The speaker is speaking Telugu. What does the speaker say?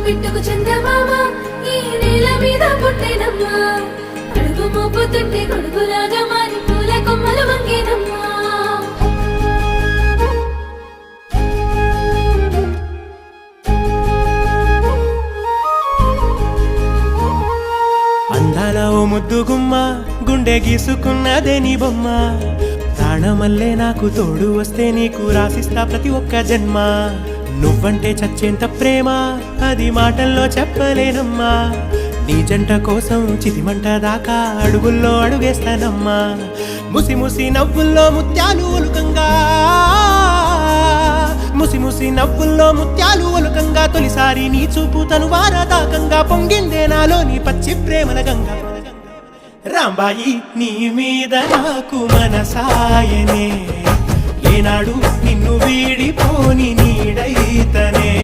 బిట్టుకు చందమామ ఈ నేల మీద పుట్టేనమ్మా అడుగు మోపుతుంటే గొడుగులాగా మారి పూల కొమ్మలు వంగేనమ్మా అందాల ఓ ముద్దు గుమ్మ గుండె గీసుకున్నదే నీ బొమ్మ ప్రాణమల్లే నాకు తోడు వస్తే నీకు రాసిస్తా ప్రతి ఒక్క జన్మ నువ్వంటే చచ్చేంత ప్రేమ అది మాటల్లో చెప్పలేనమ్మా నీ జంట కోసం చితిమంట దాకా అడుగుల్లో అడుగేస్తానమ్మా ముసి ముసి నవ్వుల్లో ముత్యాలు ఒలుకంగా ముసి ముసి నవ్వుల్లో ముత్యాలు ఒలుకంగా తొలిసారి నీ చూపు తను వారదాకంగా పొంగిందే నాలో నీ పచ్చి ప్రేమల గంగా రాంబాయి నీ మీద నాకు మనసాయనే ఏనాడు నిన్ను వీడిపోని నీడైతనే